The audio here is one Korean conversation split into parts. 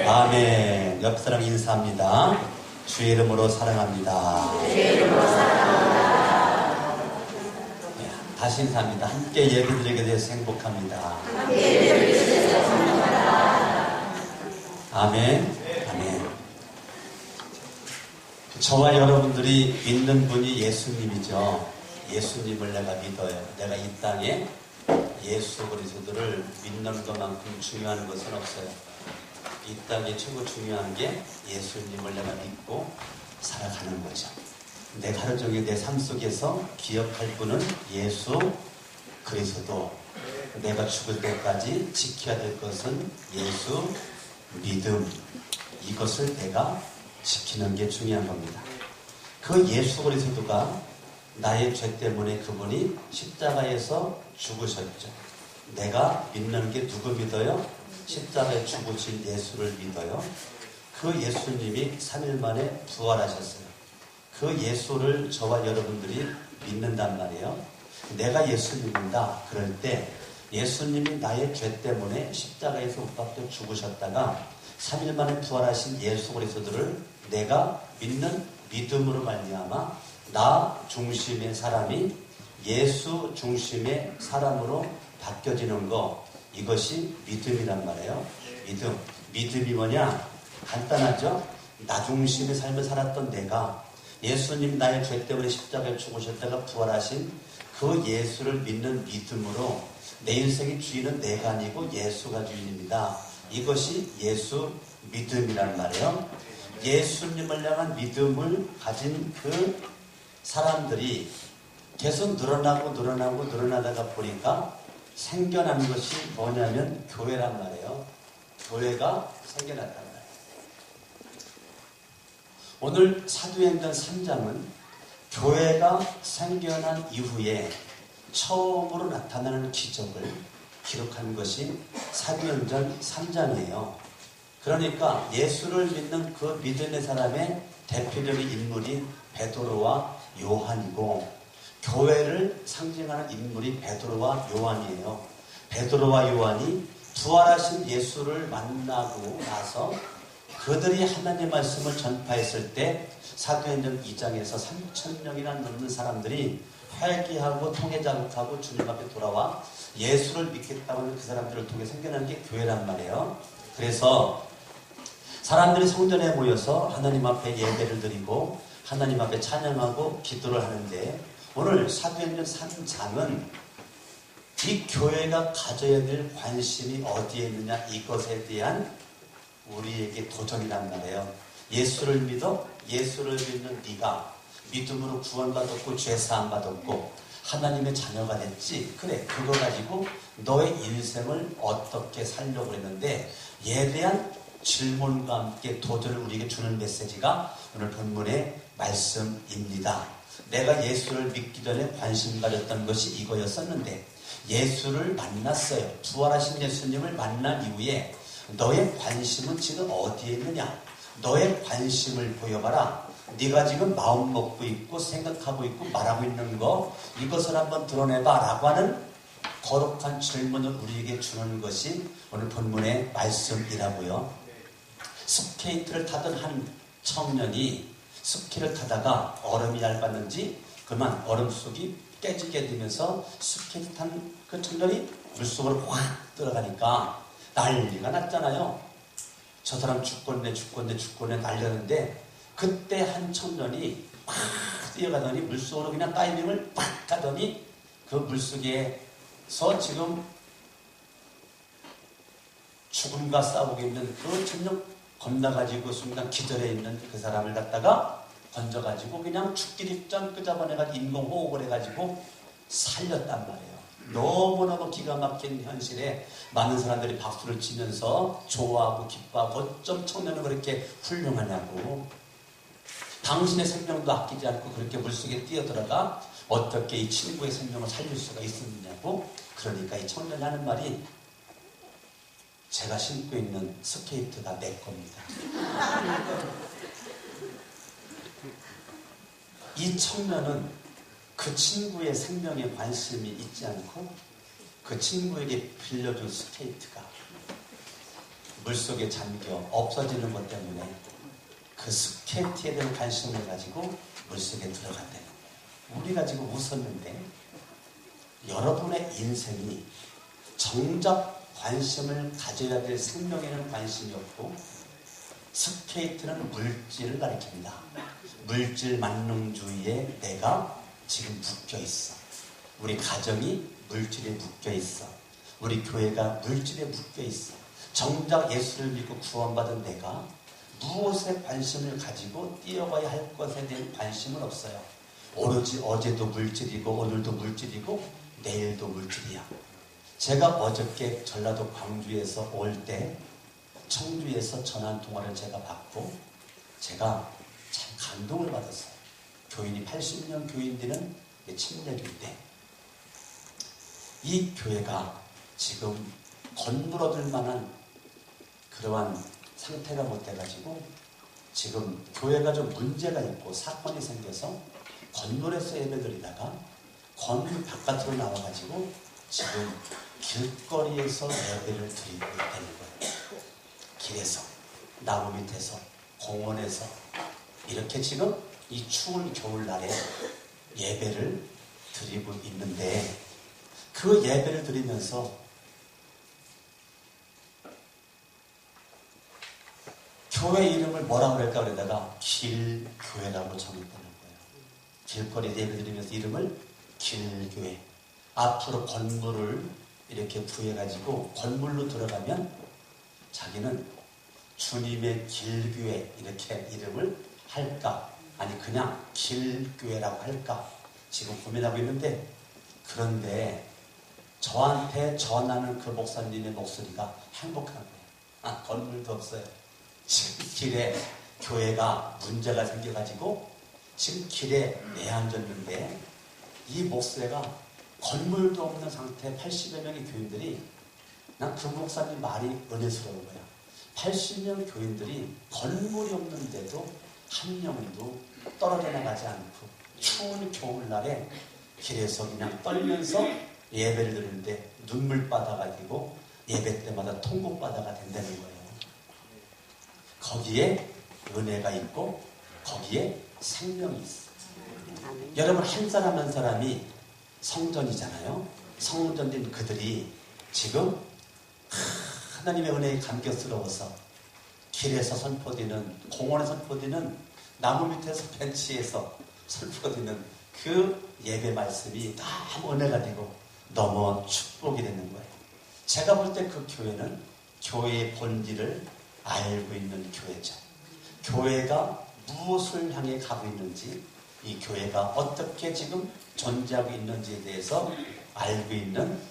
아멘. 옆 사람 인사합니다. 주의 이름으로 사랑합니다. 다시 인사합니다. 함께 예배 드리게 돼서 행복합니다. 아멘. 아멘. 저와 여러분들이 믿는 분이 예수님이죠. 예수님을 내가 믿어요. 내가 이 땅에 예수 그리스도를 믿는 것만큼 중요한 것은 없어요. 이 땅에 최고 중요한 게 예수님을 내가 믿고 살아가는 거죠. 내가 하루 종일 내 삶 속에서 기억할 분은 예수 그리스도. 내가 죽을 때까지 지켜야 될 것은 예수 믿음. 이것을 내가 지키는 게 중요한 겁니다. 그 예수 그리스도가 나의 죄 때문에 그분이 십자가에서 죽으셨죠. 내가 믿는 게 누구 믿어요? 십자가에 죽으신 예수를 믿어요. 그 예수님이 3일 만에 부활하셨어요. 그 예수를 저와 여러분들이 믿는단 말이에요. 내가 예수 믿는다. 그럴 때 예수님이 나의 죄 때문에 십자가에서 못 박혀 죽으셨다가 3일 만에 부활하신 예수 그리스도를 내가 믿는 믿음으로 말미암아 나 중심의 사람이 예수 중심의 사람으로 바뀌어지는 거, 이것이 믿음이란 말이에요. 믿음이 뭐냐? 간단하죠? 나 중심의 삶을 살았던 내가 예수님 나의 죄 때문에 십자가에 죽으셨다가 부활하신 그 예수를 믿는 믿음으로 내 인생의 주인은 내가 아니고 예수가 주인입니다. 이것이 예수 믿음이란 말이에요. 예수님을 향한 믿음을 가진 그 사람들이 계속 늘어나다가 보니까 생겨난 것이 뭐냐면 교회란 말이에요. 교회가 생겨났단 말이에요. 오늘 사도행전 3장은 교회가 생겨난 이후에 처음으로 나타나는 기적을 기록한 것이 사도행전 3장이에요. 그러니까 예수를 믿는 그 믿음의 사람의 대표적인 인물이 베드로와 요한이고, 교회를 상징하는 인물이 베드로와 요한이에요. 베드로와 요한이 부활하신 예수를 만나고 나서 그들이 하나님의 말씀을 전파했을 때 사도행전 2장에서 3,000명이나 넘는 사람들이 회개하고 통회자복하고 주님 앞에 돌아와 예수를 믿겠다고 하는 그 사람들을 통해 생겨난 게 교회란 말이에요. 그래서 사람들이 성전에 모여서 하나님 앞에 예배를 드리고 하나님 앞에 찬양하고 기도를 하는데, 오늘 사도행전 3장은 이 교회가 가져야 될 관심이 어디에 있느냐, 이것에 대한 우리에게 도전이란 말이에요. 예수를 믿어? 예수를 믿는 네가 믿음으로 구원받았고 죄사함 받았고 하나님의 자녀가 됐지. 그래, 그거 가지고 너의 인생을 어떻게 살려고 했는데, 얘에 대한 질문과 함께 도전을 우리에게 주는 메시지가 오늘 본문의 말씀입니다. 내가 예수를 믿기 전에 관심 가졌던 것이 이거였었는데, 예수를 만났어요. 부활하신 예수님을 만난 이후에 너의 관심은 지금 어디에 있느냐? 너의 관심을 보여봐라. 네가 지금 마음 먹고 있고 생각하고 있고 말하고 있는 거, 이것을 한번 드러내봐 라고 하는 거룩한 질문을 우리에게 주는 것이 오늘 본문의 말씀이라고요. 스케이트를 타던 한 청년이 스키를 타다가 얼음이 얇았는지 그만 얼음 속이 깨지게 되면서 스케이트 탄 그 청년이 물속으로 확 들어가니까 난리가 났잖아요. 저 사람 죽겠네 날렸는데, 그때 한 청년이 막 뛰어가더니 물속으로 그냥 다이빙을 팍 가더니 그 물속에서 지금 죽음과 싸우고 있는 그 청년 겁나가지고 순간 기절해 있는 그 사람을 갖다가 건져가지고 그냥 죽기 직전 끄잡아내가지고 인공호흡을 해가지고 살렸단 말이에요. 너무너무 기가 막힌 현실에 많은 사람들이 박수를 치면서 좋아하고 기뻐하고 어쩜 청년은 그렇게 훌륭하냐고, 당신의 생명도 아끼지 않고 그렇게 물속에 뛰어들어가 어떻게 이 친구의 생명을 살릴 수가 있었느냐고. 그러니까 이 청년이 하는 말이, 제가 신고 있는 스케이트가 내 겁니다. 이 청년은 그 친구의 생명에 관심이 있지 않고 그 친구에게 빌려준 스케이트가 물속에 잠겨 없어지는 것 때문에 그 스케이트에 대한 관심을 가지고 물속에 들어간다는 거예요. 우리가 지금 웃었는데 여러분의 인생이 정작 관심을 가져야 될 생명에는 관심이 없고 스케이트는 물질을 가리킵니다. 물질 만능주의에 내가 지금 묶여 있어. 우리 가정이 물질에 묶여 있어. 우리 교회가 물질에 묶여 있어. 정작 예수를 믿고 구원받은 내가 무엇에 관심을 가지고 뛰어가야 할 것에 대한 관심은 없어요. 오로지 어제도 물질이고 오늘도 물질이고 내일도 물질이야. 제가 어저께 전라도 광주에서 올 때 청주에서 전화통화를 제가 받고 제가 참 감동을 받았어요. 교인이 80년 교인 되는 침례교인데 이 교회가 지금 건물 얻을 만한 그러한 상태가 못 돼가지고 지금 교회가 좀 문제가 있고 사건이 생겨서 건물에서 예배드리다가 건물 바깥으로 나와가지고 지금 길거리에서 예배를 드리고 있다는 거예요. 길에서, 나무 밑에서, 공원에서 이렇게 지금 이 추운 겨울날에 예배를 드리고 있는데 그 예배를 드리면서 교회 이름을 뭐라고 그럴까 그러다가 길교회라고 정했다는 거예요. 길거리에 예배 드리면서 이름을 길교회. 앞으로 건물을 이렇게 부여가지고 건물로 들어가면 자기는 주님의 길교회 이렇게 이름을 할까 아니 그냥 길교회라고 할까 지금 고민하고 있는데 그런데 저한테 전하는 그 목사님의 목소리가 행복한 거예요. 건물도 없어요. 지금 길에 교회가 문제가 생겨가지고 지금 길에 내앉았는데 이 목사가 건물도 없는 상태 80여 명의 교인들이 난 그 목사님 말이 은혜스러운 거야. 80명 교인들이 건물이 없는데도 한 명도 떨어져 나가지 않고 추운 겨울날에 길에서 그냥 떨면서 예배를 드리는데 눈물바다가 되고 예배 때마다 통곡바다가 된다는 거예요. 거기에 은혜가 있고 거기에 생명이 있어. 여러분 한 사람 한 사람이 성전이잖아요. 성전인 그들이 지금 하나님의 은혜에 감격스러워서 길에서 선포되는 공원에서 선포되는 나무 밑에서 벤치에서 선포되는 그 예배 말씀이 너무 은혜가 되고 너무 축복이 되는 거예요. 제가 볼 때 그 교회는 교회의 본질을 알고 있는 교회죠. 교회가 무엇을 향해 가고 있는지 이 교회가 어떻게 지금 존재하고 있는지에 대해서 알고 있는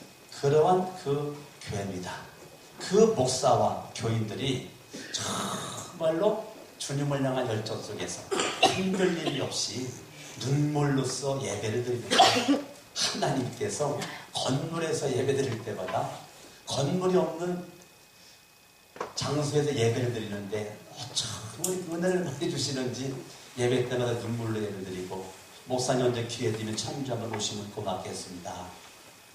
그러한 그 교회입니다. 그 목사와 교인들이 정말로 주님을 향한 열정 속에서 흔들림이 없이 눈물로써 예배를 드립니다. 하나님께서 건물에서 예배 드릴 때마다 건물이 없는 장소에서 예배를 드리는데 어쩜 은혜를 많이 주시는지 예배 때마다 눈물로 예배 드리고 목사님 언제 기회 되면 청주 한번 오시면 고맙겠습니다.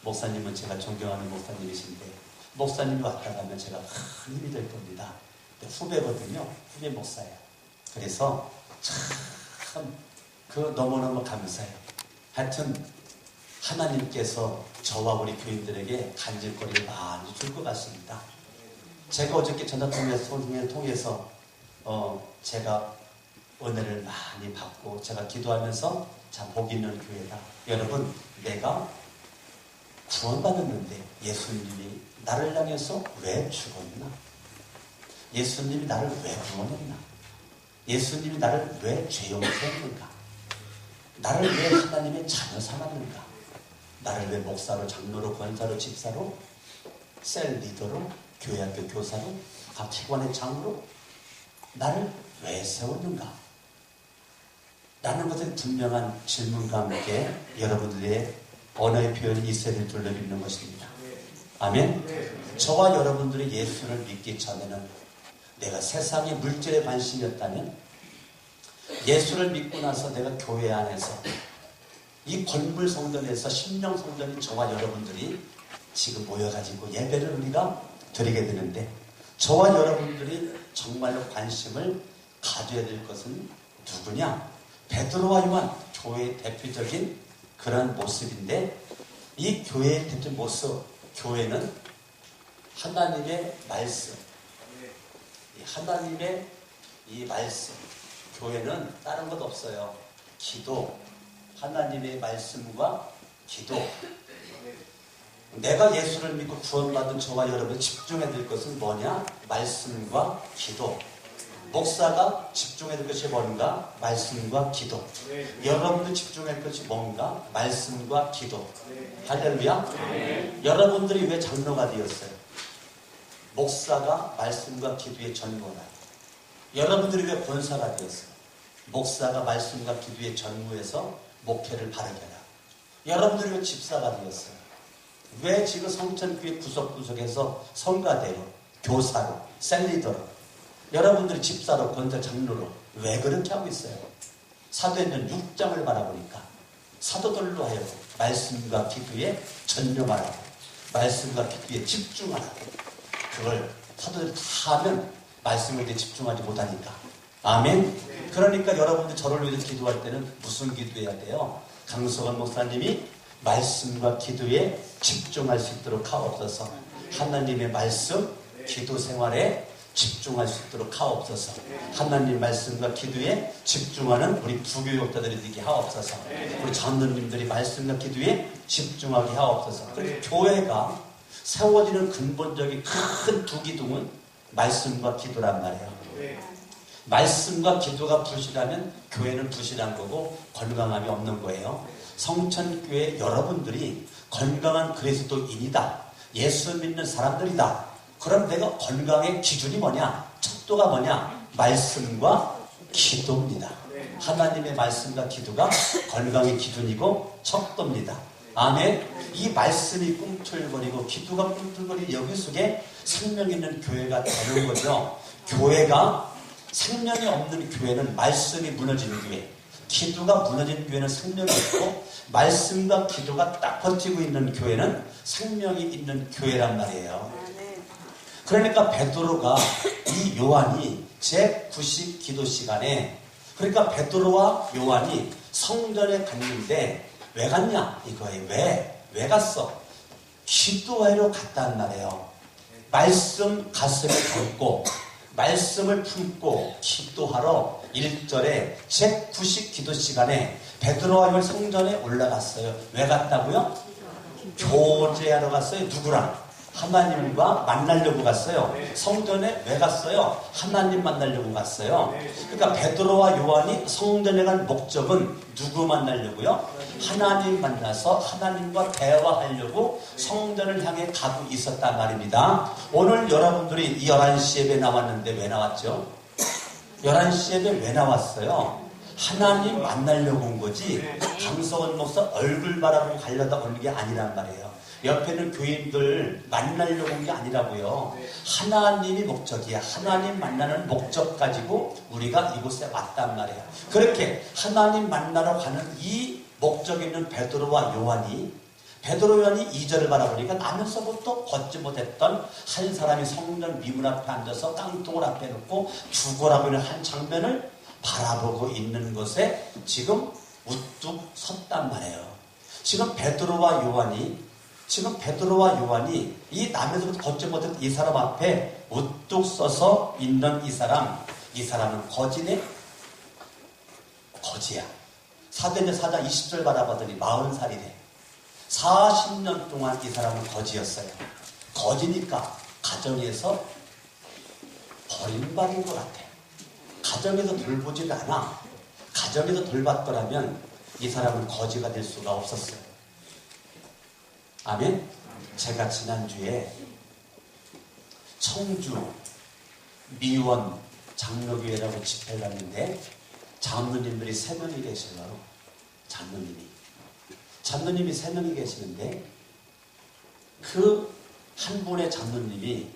목사님은 제가 존경하는 목사님이신데 목사님이 왔다 가면 제가 큰 힘이 될 겁니다. 후배거든요. 후배 목사예요. 그래서 참 너무너무 감사해요. 하여튼 하나님께서 저와 우리 교인들에게 간질거리를 많이 줄 것 같습니다. 제가 어저께 전화통화를 통해서 제가 은혜를 많이 받고 제가 기도하면서 참 복 있는 교회다. 여러분 내가 구원받았는데 예수님이 나를 향해서 왜 죽었나? 예수님이 나를 왜 구원했나? 예수님이 나를 왜 죄 용서했는가? 나를 왜 하나님의 자녀 삼았는가? 나를 왜 목사로, 장로로, 권사로, 집사로, 셀 리더로, 교회학교 교사로, 각 기관의 장으로 나를 왜 세웠는가? 라는 것은 분명한 질문과 함께 여러분들의 언어의 표현이 있어야 될 줄로 믿는 것입니다. 아멘? 저와 여러분들이 예수를 믿기 전에는 내가 세상의 물질에 관심이었다면 예수를 믿고 나서 내가 교회 안에서 이 건물 성전에서 심령 성전인 저와 여러분들이 지금 모여가지고 예배를 우리가 드리게 되는데 저와 여러분들이 정말로 관심을 가져야 될 것은 누구냐? 베드로와 요한, 교회의 대표적인 그런 모습인데, 이 교회의 대표적인 모습, 교회는 하나님의 말씀, 하나님의 이 말씀, 교회는 다른 것 없어요. 기도, 하나님의 말씀과 기도. 내가 예수를 믿고 구원받은 저와 여러분이 집중해야 될 것은 뭐냐? 말씀과 기도. 목사가 집중해야 될 것이 뭔가? 말씀과 기도. 여러분도 집중할 것이 뭔가? 말씀과 기도. 할렐루야. 여러분들이 왜 장로가 되었어요? 목사가 말씀과 기도에 전무하라. 여러분들이 왜 권사가 되었어요? 목사가 말씀과 기도에 전무해서 목회를 바르게 하라. 여러분들이 왜 집사가 되었어요? 왜 지금 성천교회 구석구석에서 성가대로, 교사로, 셀리더로, 여러분들이 집사로, 권사, 장로로 왜 그렇게 하고 있어요? 사도행전 6장을 바라보니까 사도들로 하여금 말씀과 기도에 전념하라고, 말씀과 기도에 집중하라고. 그걸 사도들이 다 하면 말씀에 대해 집중하지 못하니까. 아멘. 그러니까 여러분들 저를 위해서 기도할 때는 무슨 기도해야 돼요? 강석원 목사님이 말씀과 기도에 집중할 수 있도록 하옵소서. 하나님의 말씀, 기도 생활에 집중할 수 있도록 하옵소서. 하나님 말씀과 기도에 집중하는 우리 부교육자들이 되게 하옵소서. 우리 장로님들이 말씀과 기도에 집중하게 하옵소서. 그리고 교회가 세워지는 근본적인 큰 두 기둥은 말씀과 기도란 말이에요. 말씀과 기도가 부실하면 교회는 부실한 거고 건강함이 없는 거예요. 성천교회 여러분들이 건강한 그리스도인이다, 예수 믿는 사람들이다. 그럼 내가 건강의 기준이 뭐냐? 척도가 뭐냐? 말씀과 기도입니다. 하나님의 말씀과 기도가 건강의 기준이고 척도입니다. 아멘. 이 말씀이 꿈틀거리고 기도가 꿈틀거리는 여기 속에 생명 있는 교회가 되는 거죠. 교회가 생명이 없는 교회는 말씀이 무너지는 교회, 기도가 무너진 교회는 생명이 없고, 말씀과 기도가 딱 버티고 있는 교회는 생명이 있는 교회란 말이에요. 그러니까 베드로가, 이 요한이 제9식 기도 시간에, 그러니까 베드로와 요한이 성전에 갔는데 왜 갔냐 이거예요. 왜 갔어? 기도하러 갔단 말이에요. 말씀 가슴에 담고 말씀을 품고 기도하러 1절에 제9식 기도 시간에 베드로와 요한 성전에 올라갔어요. 왜 갔다고요? 교제하러 갔어요. 누구랑? 하나님과 만나려고 갔어요. 성전에 왜 갔어요? 하나님 만나려고 갔어요. 그러니까 베드로와 요한이 성전에 간 목적은 누구 만나려고요? 하나님 만나서 하나님과 대화하려고 성전을 향해 가고 있었단 말입니다. 오늘 여러분들이 이 11시 예배 나왔는데 왜 나왔죠? 11시 예배 왜 나왔어요? 하나님 만나려고 온 거지 강석원 목사 얼굴 바라보고 가려다 오는 게 아니란 말이에요. 옆에 있는 교인들 만나려고 온 게 아니라고요. 하나님이 목적이야. 하나님 만나는 목적 가지고 우리가 이곳에 왔단 말이에요. 그렇게 하나님 만나러 가는 이 목적이 있는 베드로와 요한이, 베드로 요한이 2절을 바라보니까 나면서부터 걷지 못했던 한 사람이 성전 미문 앞에 앉아서 깡통을 앞에 놓고 죽어라고 하는 한 장면을 바라보고 있는 것에 지금 우뚝 섰단 말이에요. 지금 베드로와 요한이 이 남에서부터 걷지 못했던 이 사람 앞에 우뚝 서서 있는 이 사람은 거지네? 거지야. 사도행전 4장 20절 바라봤더니 40살이래. 40년 동안 이 사람은 거지였어요. 거지니까 가정에서 버림받은 것 같아. 가정에서 돌보지도 않아. 가정에서 돌봤더라면 이 사람은 거지가 될 수가 없었어요. 아멘? 제가 지난주에 청주 미원 장로교회라고 집회를 갔는데 장로님들이 3명이 계셔요. 장로님이 3명이 계시는데 그 한 분의 장로님이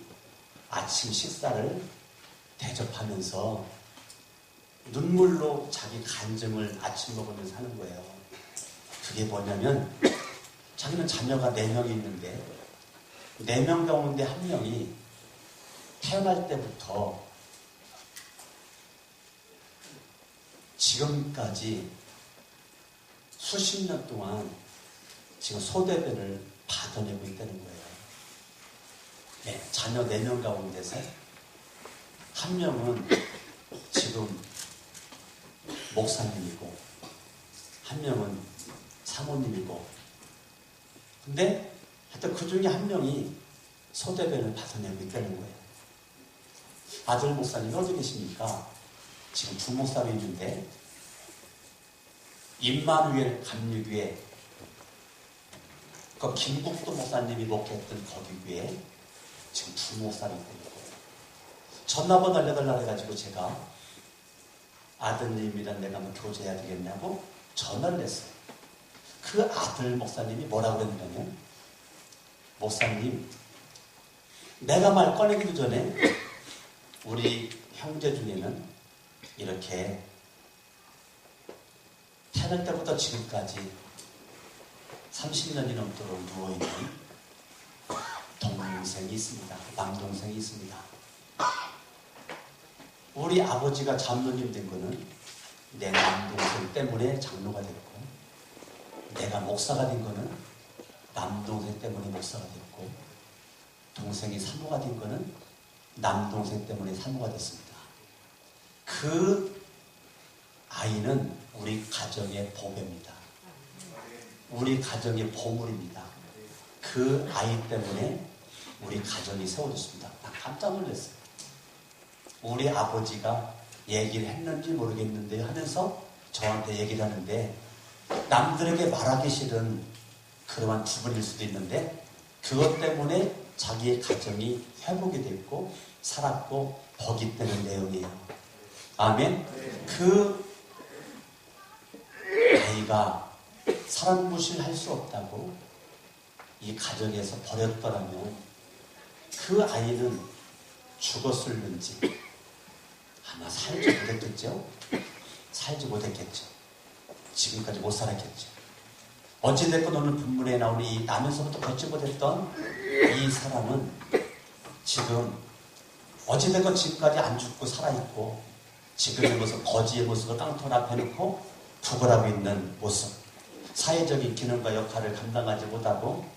아침 식사를 대접하면서 눈물로 자기 간증을 아침 먹으면서 하는 거예요. 그게 뭐냐면 자기는 자녀가 4명이 있는데 4명 가운데 1명이 태어날 때부터 지금까지 수십 년 동안 지금 소대변을 받아내고 있다는 거예요. 네, 자녀 4명 가운데서 한 명은 지금 목사님이고 한 명은 사모님이고, 근데 하여튼 그 중에 한 명이 소대변을 받아내고 있다는 거예요. 아들 목사님이 어디 계십니까? 지금 부목사로 있는데 임마누엘 감리교회 그 김국도 목사님이 목회했던 거기 교회에 지금 부목사로 있는 거예요. 전화번호 알려달라고 해가지고 제가 아드님이랑 내가 한번 교제해야 되겠냐고 전화를 했어요. 그 아들 목사님이 뭐라고 그랬냐면, 목사님, 내가 말 꺼내기도 전에 우리 형제 중에는 이렇게 태어날 때부터 지금까지 30년이 넘도록 누워있는 동생이 있습니다. 남동생이 있습니다. 우리 아버지가 장로님 된 거는 내 남동생 때문에 장로가 됐고, 내가 목사가 된 거는 남동생 때문에 목사가 됐고, 동생이 사모가 된 거는 남동생 때문에 사모가 됐습니다. 그 아이는 우리 가정의 보배입니다. 우리 가정의 보물입니다. 그 아이 때문에 우리 가정이 세워졌습니다. 나 깜짝 놀랐어요. 우리 아버지가 얘기를 했는지 모르겠는데 하면서 저한테 얘기를 하는데, 남들에게 말하기 싫은 그러한 부분일 수도 있는데 그것 때문에 자기의 가정이 회복이 됐고 살았고 복이 되는 내용이에요. 아멘. 그 아이가 사람 무시할 수 없다고 이 가정에서 버렸더라면 그 아이는 죽었을는지 아마 살지 못했겠죠. 살지 못했겠죠. 지금까지 못 살았겠죠. 어찌됐건 오늘 본문에 나오는 이 나면서부터 걷지 못했던 이 사람은 지금 어찌됐건 지금까지 안 죽고 살아있고, 지금의 모습, 거지의 모습을 깡통 앞에 놓고 구걸하고 있는 모습, 사회적인 기능과 역할을 감당하지 못하고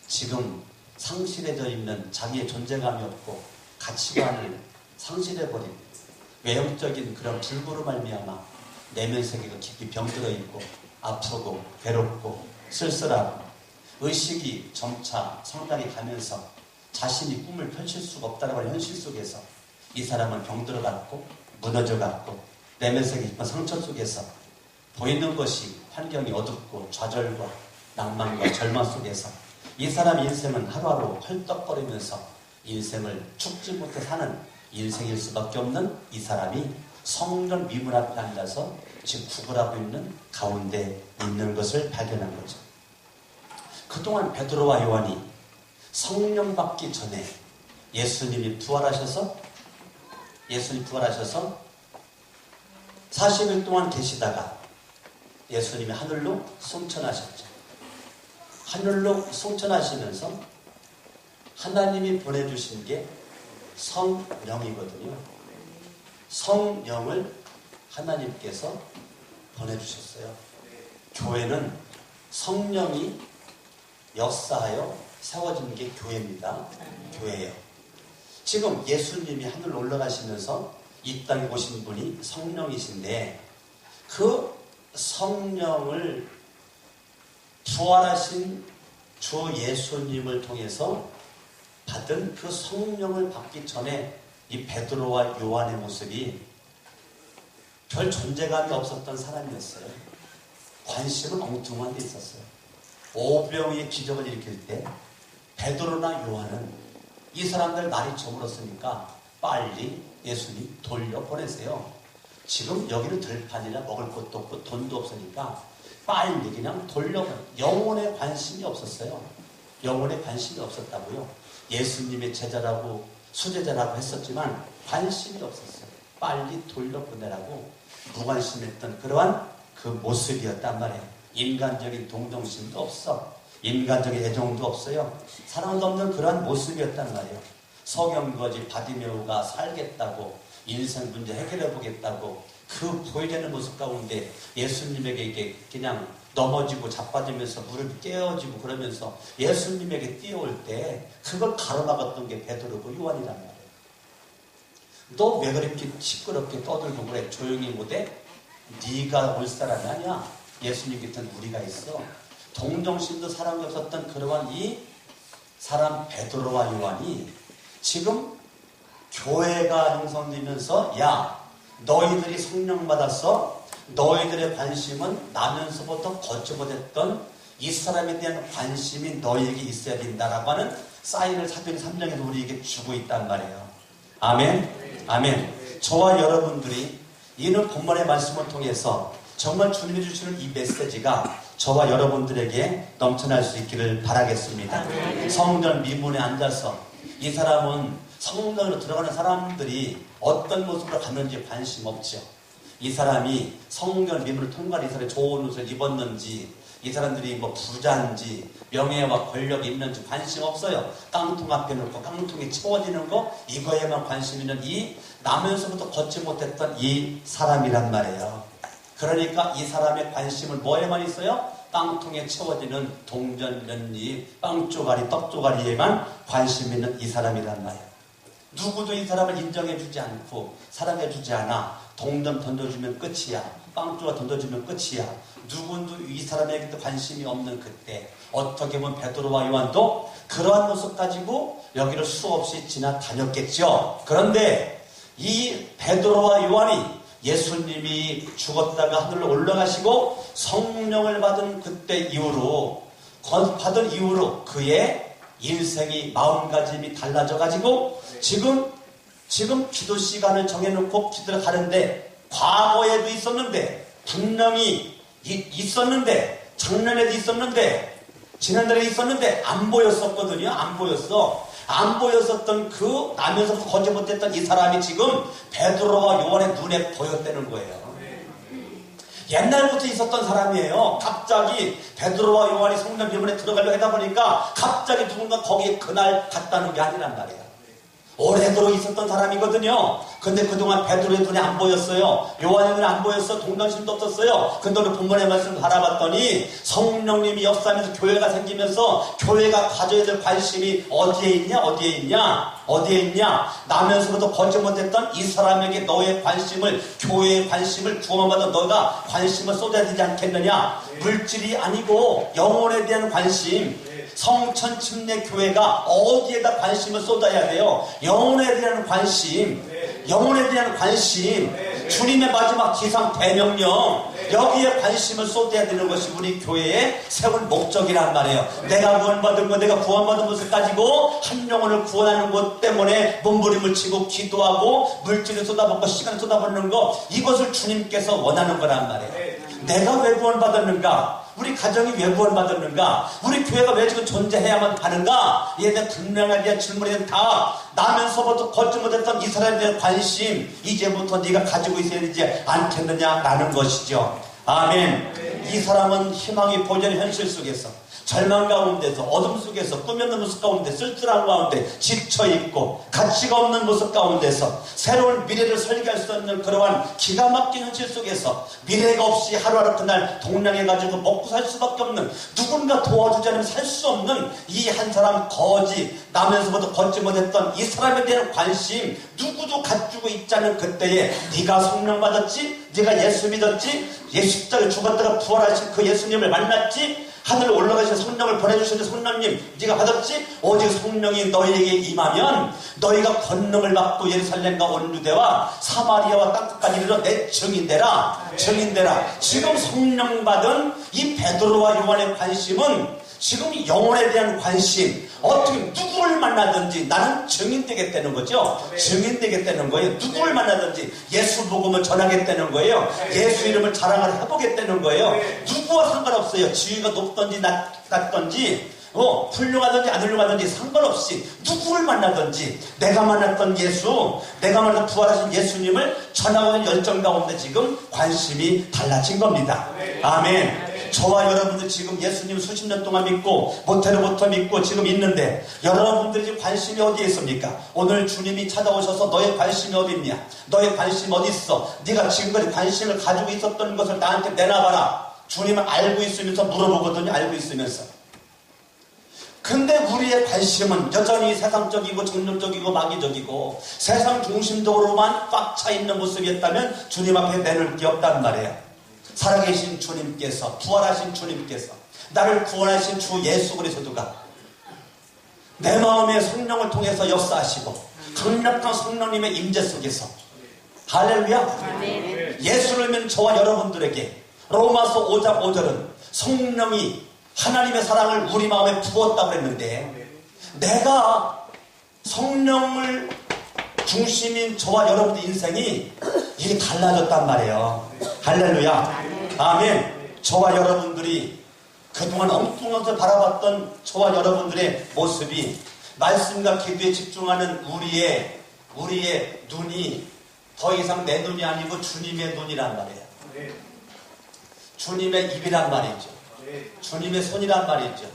지금 상실해져 있는 자기의 존재감이 없고 가치관을 상실해버린 외형적인 그런 불구로 말미암아 내면 세계가 깊이 병들어 있고 아프고 괴롭고 쓸쓸하고 의식이 점차 성장해 가면서 자신이 꿈을 펼칠 수가 없다는 걸 현실 속에서 이 사람은 병들어갔고 무너져갔고 내면 세계 깊은 상처 속에서 보이는 것이 환경이 어둡고 좌절과 낭만과 절망 속에서 이 사람 인생은 하루하루 헐떡거리면서 인생을 죽지 못해 사는 인생일 수밖에 없는 이 사람이 성령 미문 앞에 앉아서 지금 구걸하고 있는 가운데 있는 것을 발견한 거죠. 그동안 베드로와 요한이 성령 받기 전에 예수님이 부활하셔서 40일 동안 계시다가 예수님이 하늘로 승천하셨죠. 하늘로 승천하시면서 하나님이 보내주신 게 성령이거든요. 성령을 하나님께서 보내주셨어요. 교회는 성령이 역사하여 세워진 게 교회입니다. 교회예요. 지금 예수님이 하늘로 올라가시면서 이 땅에 오신 분이 성령이신데, 그 성령을 부활하신 주 예수님을 통해서 받은 그 성령을 받기 전에 이 베드로와 요한의 모습이 별 존재감이 없었던 사람이었어요. 관심은 엉뚱한 데 있었어요. 오병이의 기적을 일으킬 때 베드로나 요한은 이 사람들 날이 저물었으니까 빨리 예수님 돌려보내세요. 지금 여기는 들판이나 먹을 것도 없고 돈도 없으니까 빨리 그냥 돌려보내. 영혼에 관심이 없었어요. 영혼에 관심이 없었다고요. 예수님의 제자라고 수제자라고 했었지만 관심이 없었어요. 빨리 돌려보내라고 무관심했던 그러한 그 모습이었단 말이에요. 인간적인 동정심도 없어. 인간적인 애정도 없어요. 사랑도 없는 그러한 모습이었단 말이에요. 서경거지 바디메오가 살겠다고 인생 문제 해결해 보겠다고 그 보여지는 모습 가운데 예수님에게 이게 그냥 넘어지고 자빠지면서 무릎이 깨어지고 그러면서 예수님에게 뛰어올 때 그걸 가로막았던 게 베드로고 요한이란 말이에요. 너 왜 그렇게 시끄럽게 떠들고 그래? 조용히 못해? 네가 올 사람이 아니야. 예수님 곁엔 우리가 있어. 동정심도 사랑이 없었던 그러한 이 사람 베드로와 요한이 지금 교회가 형성되면서 야 너희들이 성령 받았어. 너희들의 관심은 나면서부터 거쳐 못했던 이 사람에 대한 관심이 너희에게 있어야 된다라고 하는 사인을 사도행 3장에서 우리에게 주고 있단 말이에요. 아멘. 아멘. 저와 여러분들이 이는 본문의 말씀을 통해서 정말 주님이 주시는 이 메시지가 저와 여러분들에게 넘쳐날 수 있기를 바라겠습니다. 성전 미문에 앉아서 이 사람은 성전으로 들어가는 사람들이 어떤 모습으로 갔는지 관심 없죠. 이 사람이 성전 미문을 통과해 이 사람이 좋은 옷을 입었는지 이 사람들이 뭐 부자인지 명예와 권력이 있는지 관심 없어요. 깡통 앞에 놓고 깡통이 채워지는 거 이거에만 관심 있는 이 나면서부터 걷지 못했던 이 사람이란 말이에요. 그러니까 이 사람의 관심은 뭐에만 있어요? 깡통에 채워지는 동전 면잎, 빵 쪼가리, 떡 쪼가리에만 관심 있는 이 사람이란 말이에요. 누구도 이 사람을 인정해주지 않고 사랑해주지 않아. 동전 던져주면 끝이야. 빵 쪼가 던져주면 끝이야. 누구도 이 사람에게도 관심이 없는 그때 어떻게 보면 베드로와 요한도 그러한 모습 가지고 여기를 수없이 지나다녔겠죠. 그런데 이 베드로와 요한이 예수님이 죽었다가 하늘로 올라가시고 성령을 받은 그때 이후로 받은 이후로 그의 인생이 마음가짐이 달라져 가지고 지금 기도 시간을 정해놓고 기도를 가는데 과거에도 있었는데 분명히 있었는데 작년에도 있었는데 지난달에 있었는데 안 보였었거든요. 안 보였어. 안 보였었던 그 나면서부터 거저 못했던 이 사람이 지금 베드로와 요한의 눈에 보였다는 거예요. 옛날부터 있었던 사람이에요. 갑자기 베드로와 요한이 성전 미문에 들어가려고 하다 보니까 갑자기 누군가 거기에 그날 갔다는 게 아니란 말이에요. 오래도록 있었던 사람이거든요. 근데 그동안 베드로의 눈에 안 보였어요. 요한의 눈에 안 보였어. 동정심도 없었어요. 근데 오늘 본문의 말씀을 바라봤더니 성령님이 역사하면서 교회가 생기면서 교회가 가져야 될 관심이 어디에 있냐? 나면서부터 거저 못했던 이 사람에게 너의 관심을, 교회의 관심을 구원받은 너가 관심을 쏟아야 되지 않겠느냐? 물질이 아니고 영혼에 대한 관심. 성천 침례 교회가 어디에다 관심을 쏟아야 돼요? 영혼에 대한 관심. 주님의 마지막 지상 대명령. 여기에 관심을 쏟아야 되는 것이 우리 교회의 세울 목적이란 말이에요. 내가 구원받은 것, 내가 구원받은 것을 가지고 한 영혼을 구원하는 것 때문에 몸부림을 치고 기도하고 물질을 쏟아붓고 시간을 쏟아붓는 것, 이것을 주님께서 원하는 거란 말이에요. 내가 왜 구원받았는가? 우리 가정이 왜 구원받았는가? 우리 교회가 왜 지금 존재해야만 하는가? 이에 대한 분명하게 질문에 대한 다 나면서부터 걷지 못했던 이 사람에 대한 관심, 이제부터 네가 가지고 있어야 되지 않겠느냐라는 것이죠. 아멘. 이 사람은 희망이 보이는 현실 속에서, 절망 가운데서, 어둠 속에서, 꿈이 없는 모습 가운데, 쓸쓸한 가운데, 지쳐있고 가치가 없는 모습 가운데서 새로운 미래를 설계할 수 없는 그러한 기가 막힌 현실 속에서 미래가 없이 하루하루 그날 동냥해가지고 먹고 살 수밖에 없는, 누군가 도와주지 않으면 살 수 없는 이 한 사람 거지, 나면서부터 걷지 못했던 이 사람에 대한 관심, 누구도 갖추고 있지 않은 그때에 네가 성령 받았지? 네가 예수 믿었지? 예수 십자가에 죽었다가 부활하신 그 예수님을 만났지? 하늘로 올라가신 성령을 보내주시는 성령님 네가 받았지? 오직 성령이 너희에게 임하면 너희가 권능을 받고 예루살렘과 온 유대와 사마리아와 땅끝까지 이르러 내 증인되라. 지금 성령 받은 이 베드로와 요한의 관심은 지금 영혼에 대한 관심, 어떻게 누구를 만나든지 나는 증인되겠다는 거죠. 증인되겠다는 거예요. 누구를 만나든지 예수 복음을 전하겠다는 거예요. 예수 이름을 자랑을 해보겠다는 거예요. 누구와 상관없어요. 지위가 높든지 낮든지, 훌륭하든지 안 훌륭하든지 상관없이 누구를 만나든지 내가 만났던 예수, 내가 만났던 부활하신 예수님을 전하고 있는 열정 가운데 지금 관심이 달라진 겁니다. 아멘. 저와 여러분들 지금 예수님 수십 년 동안 믿고 모태로부터 믿고 지금 있는데 여러분들이 지금 관심이 어디에 있습니까? 오늘 주님이 찾아오셔서 너의 관심이 어디 있냐? 너의 관심이 어디 있어? 네가 지금까지 관심을 가지고 있었던 것을 나한테 내놔봐라. 주님은 알고 있으면서 물어보거든요. 알고 있으면서. 근데 우리의 관심은 여전히 세상적이고 정욕적이고 마귀적이고 세상 중심적으로만 꽉 차 있는 모습이었다면 주님 앞에 내놓을 게 없단 말이에요. 살아계신 주님께서, 부활하신 주님께서, 나를 구원하신 주 예수 그리스도가 내 마음에 성령을 통해서 역사하시고 강력한 성령님의 임재 속에서 할렐루야. 예수를 믿는 저와 여러분들에게 로마서 5장 5절은 성령이 하나님의 사랑을 우리 마음에 부었다고 그랬는데 내가 성령을 중심인 저와 여러분들 인생이 이게 달라졌단 말이에요. 할렐루야. 아멘. 저와 여러분들이 그동안 엉뚱하게 바라봤던 저와 여러분들의 모습이 말씀과 기도에 집중하는 우리의 눈이 더 이상 내 눈이 아니고 주님의 눈이란 말이에요. 주님의 입이란 말이죠. 주님의 손이란 말이죠.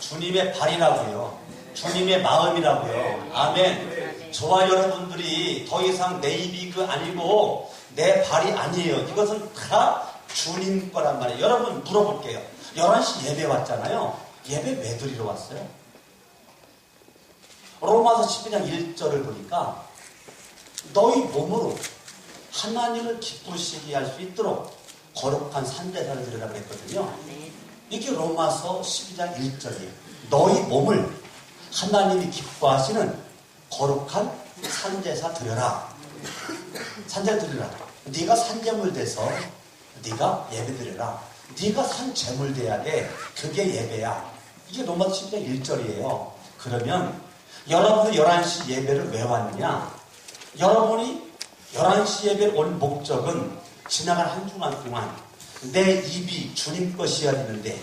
주님의 발이라고요. 주님의 마음이라고요. 아멘. 저와 여러분들이 더 이상 내 입이 아니고 내 발이 아니에요. 이것은 다 주님 거란 말이에요. 여러분 물어볼게요. 11시 예배 왔잖아요. 예배 왜 드리러 왔어요? 로마서 12장 1절을 보니까 너희 몸으로 하나님을 기쁘시게 할 수 있도록 거룩한 산제사를 드리라고 했거든요. 이게 로마서 12장 1절이에요. 너희 몸을 하나님이 기뻐하시는 거룩한 산제사 드려라. 산제 드리라. 네가 산제물 돼서 네가 예배 드려라. 네가 산제물 돼야 돼. 그게 예배야. 이게 로마서 12장 1절이에요. 그러면 여러분들 11시 예배를 왜 왔느냐? 여러분이 11시 예배를 온 목적은 지나간 한 주간 동안 내 입이 주님 것이어야 되는데